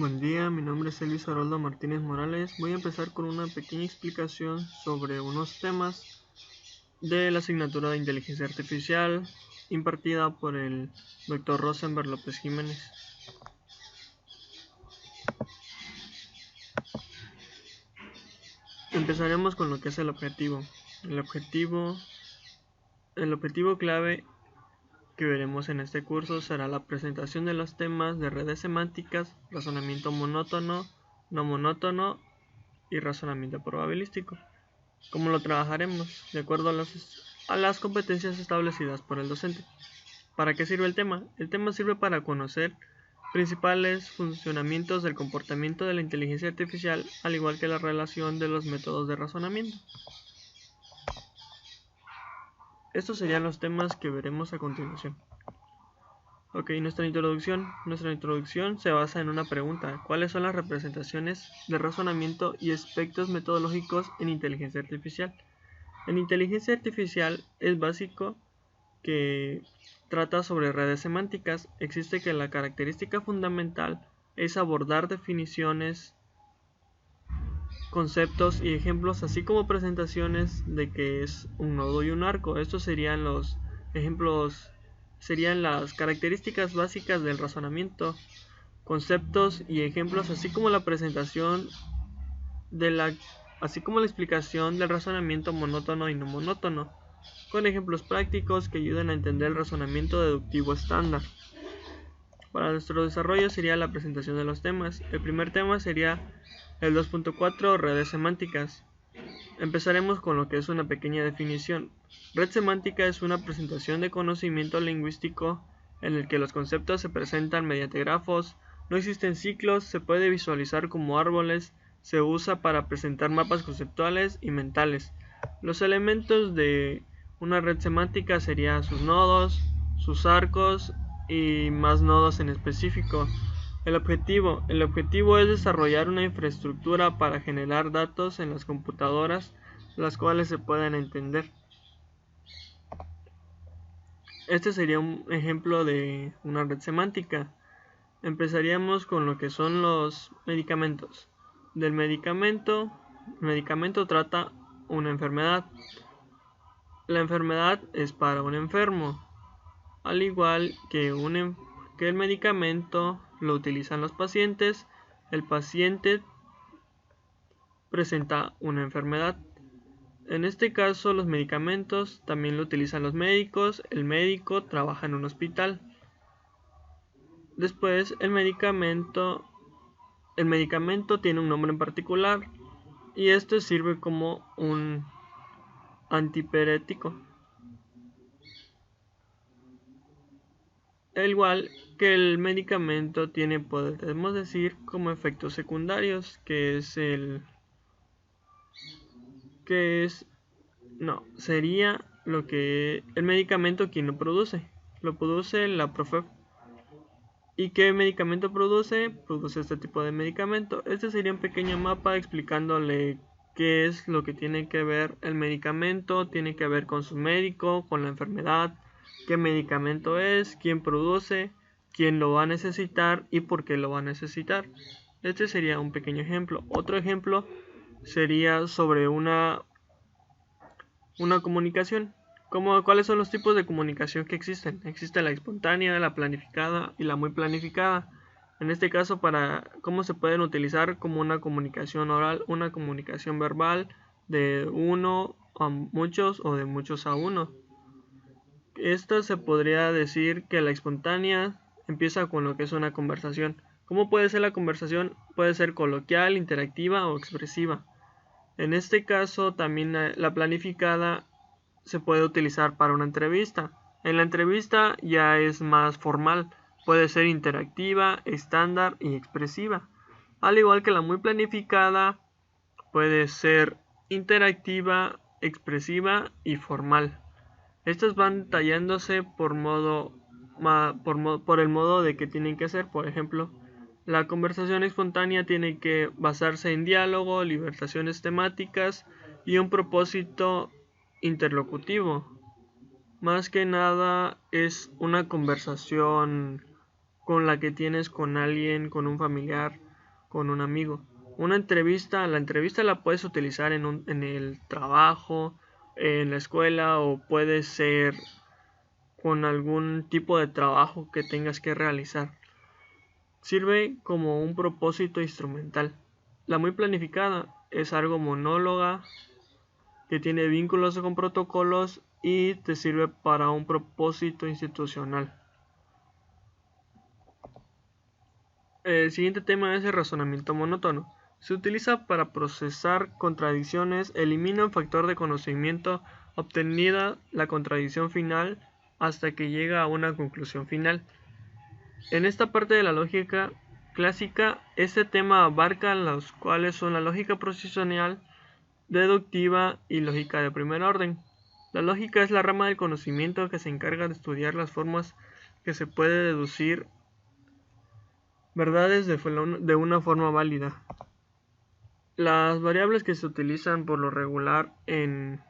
Buen día, mi nombre es Luis Haroldo Martínez Morales. Voy a empezar con una pequeña explicación sobre unos temas de la asignatura de Inteligencia Artificial impartida por el Dr. Rosenberg López Jiménez. Empezaremos con lo que es el objetivo. El objetivo clave que veremos en este curso será la presentación de los temas de redes semánticas, razonamiento monótono, no monótono y razonamiento probabilístico. ¿Cómo lo trabajaremos? De acuerdo a las competencias establecidas por el docente. ¿Para qué sirve el tema? El tema sirve para conocer principales funcionamientos del comportamiento de la inteligencia artificial, al igual que la relación de los métodos de razonamiento. Estos serían los temas que veremos a continuación. Ok, nuestra introducción se basa en una pregunta: ¿cuáles son las representaciones de razonamiento y aspectos metodológicos en inteligencia artificial? En inteligencia artificial es básico que trata sobre redes semánticas. Existe que la característica fundamental es abordar definiciones, conceptos y ejemplos, así como presentaciones de qué es un nodo y un arco. Estos serían los ejemplos. Serían las características básicas del razonamiento, conceptos y ejemplos, así como la presentación así como la explicación del razonamiento monótono y no monótono, con ejemplos prácticos que ayuden a entender el razonamiento deductivo estándar. Para nuestro desarrollo sería la presentación de los temas. El primer tema sería el 2.4, redes semánticas. Empezaremos con lo que es una pequeña definición. Red semántica es una presentación de conocimiento lingüístico en el que los conceptos se presentan mediante grafos, no existen ciclos, se puede visualizar como árboles, se usa para presentar mapas conceptuales y mentales. Los elementos de una red semántica serían sus nodos, sus arcos y más nodos en específico. El objetivo es desarrollar una infraestructura para generar datos en las computadoras, las cuales se puedan entender. Este sería un ejemplo de una red semántica. Empezaríamos con lo que son los medicamentos. El medicamento trata una enfermedad. La enfermedad es para un enfermo, al igual que el medicamento lo utilizan los pacientes. El paciente presenta una enfermedad. En este caso, los medicamentos también lo utilizan los médicos. El médico trabaja en un hospital. Después, el medicamento tiene un nombre en particular y este sirve como un antipirético. Al igual que el medicamento tiene, podemos decir, como efectos secundarios, sería lo que el medicamento quien lo produce. Lo produce la Profep. ¿Y qué medicamento produce? Produce este tipo de medicamento. Este sería un pequeño mapa explicándole qué es lo que tiene que ver el medicamento. Tiene que ver con su médico, con la enfermedad, qué medicamento es, quién produce, quién lo va a necesitar y por qué lo va a necesitar. Este sería un pequeño ejemplo. Otro ejemplo sería sobre una comunicación. ¿Cuáles son los tipos de comunicación que existen? Existe la espontánea, la planificada y la muy planificada. En este caso, ¿cómo se pueden utilizar como una comunicación oral, una comunicación verbal de uno a muchos o de muchos a uno? Esta se podría decir que la espontánea empieza con lo que es una conversación. ¿Cómo puede ser la conversación? Puede ser coloquial, interactiva o expresiva. En este caso, también la planificada se puede utilizar para una entrevista. En la entrevista ya es más formal, puede ser interactiva, estándar y expresiva. Al igual que la muy planificada, puede ser interactiva, expresiva y formal. Estas van tallándose por el modo de que tienen que ser. Por ejemplo, la conversación espontánea tiene que basarse en diálogo, liberaciones temáticas y un propósito interlocutivo. Más que nada es una conversación con la que tienes con alguien, con un familiar, con un amigo. La entrevista la puedes utilizar en el trabajo, en la escuela, o puede ser con algún tipo de trabajo que tengas que realizar. Sirve como un propósito instrumental. La muy planificada es algo monóloga que tiene vínculos con protocolos y te sirve para un propósito institucional. El siguiente tema es el razonamiento monótono. Se utiliza para procesar contradicciones, elimina un factor de conocimiento, obtenida la contradicción final hasta que llega a una conclusión final. En esta parte de la lógica clásica, este tema abarca los cuales son la lógica proposicional, deductiva y lógica de primer orden. La lógica es la rama del conocimiento que se encarga de estudiar las formas que se puede deducir verdades de una forma válida. Las variables que se utilizan por lo regular en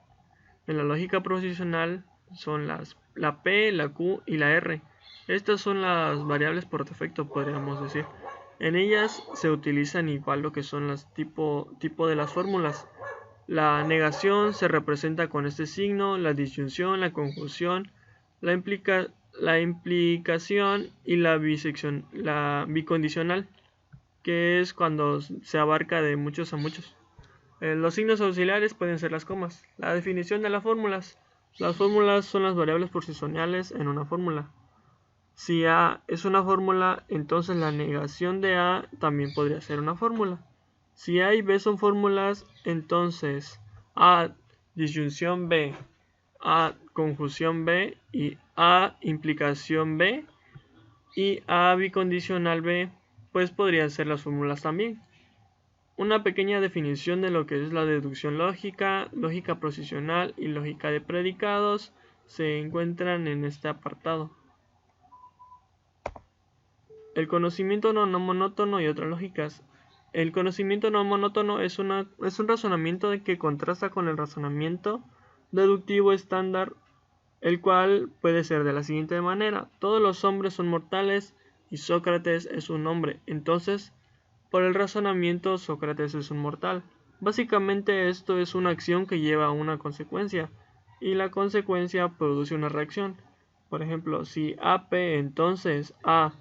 la lógica proposicional son la P, la Q y la R. Estas son las variables por defecto, podríamos decir. En ellas se utilizan igual lo que son las tipo de las fórmulas. La negación se representa con este signo, la disyunción, la conjunción, la implicación y la bicondicional, que es cuando se abarca de muchos a muchos. Los signos auxiliares pueden ser las comas. La definición de las fórmulas. Las fórmulas son las variables posicionales en una fórmula. Si A es una fórmula, entonces la negación de A también podría ser una fórmula. Si A y B son fórmulas, entonces A disyunción B, A conjunción B y A implicación B y A bicondicional B, pues podrían ser las fórmulas también. Una pequeña definición de lo que es la deducción lógica, lógica proposicional y lógica de predicados se encuentran en este apartado. El conocimiento no monótono y otras lógicas. El conocimiento no monótono es un razonamiento que contrasta con el razonamiento deductivo estándar, el cual puede ser de la siguiente manera: todos los hombres son mortales y Sócrates es un hombre, entonces por el razonamiento Sócrates es un mortal. Básicamente esto es una acción que lleva a una consecuencia y la consecuencia produce una reacción. Por ejemplo, si AP entonces A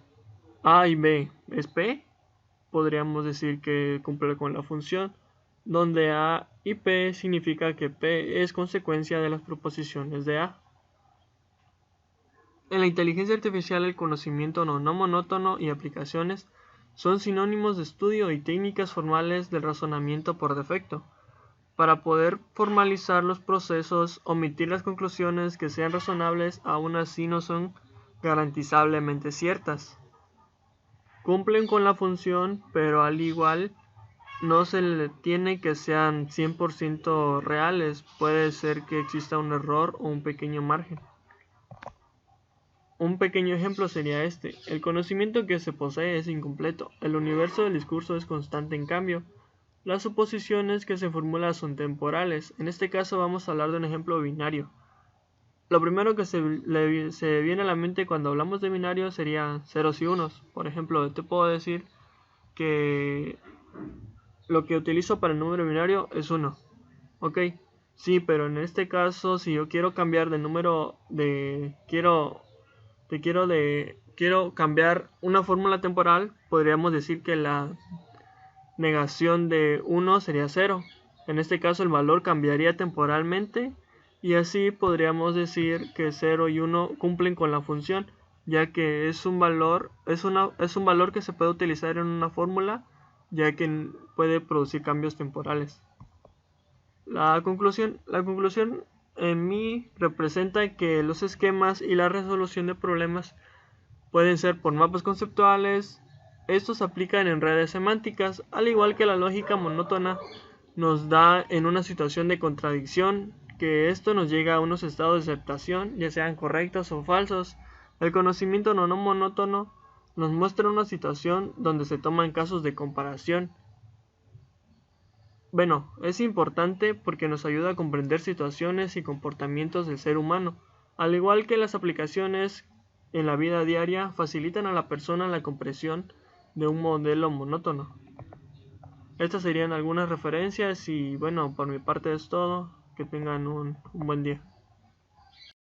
y B es P, podríamos decir que cumple con la función, donde A y P significa que P es consecuencia de las proposiciones de A. En la inteligencia artificial, el conocimiento no monótono y aplicaciones son sinónimos de estudio y técnicas formales del razonamiento por defecto. Para poder formalizar los procesos, omitir las conclusiones que sean razonables aún así no son garantizablemente ciertas. Cumplen con la función, pero al igual no se le tiene que sean 100% reales, puede ser que exista un error o un pequeño margen. Un pequeño ejemplo sería este: el conocimiento que se posee es incompleto, el universo del discurso es constante en cambio, las suposiciones que se formulan son temporales. En este caso vamos a hablar de un ejemplo binario. Lo primero que se viene a la mente cuando hablamos de binario sería ceros y unos. Por ejemplo, te puedo decir que lo que utilizo para el número binario es 1. Ok, sí, pero en este caso, si yo quiero cambiar de número quiero cambiar una fórmula temporal, podríamos decir que la negación de 1 sería 0. En este caso el valor cambiaría temporalmente y así podríamos decir que 0 y 1 cumplen con la función, ya que es un valor que se puede utilizar en una fórmula, ya que puede producir cambios temporales. La conclusión en mí representa que los esquemas y la resolución de problemas pueden ser por mapas conceptuales. Estos se aplican en redes semánticas, al igual que la lógica monótona nos da en una situación de contradicción, que esto nos llega a unos estados de aceptación, ya sean correctos o falsos. El conocimiento no monótono nos muestra una situación donde se toman casos de comparación. Bueno, es importante porque nos ayuda a comprender situaciones y comportamientos del ser humano, al igual que las aplicaciones en la vida diaria facilitan a la persona la comprensión de un modelo monótono. Estas serían algunas referencias y bueno, por mi parte es todo. Que tengan un buen día.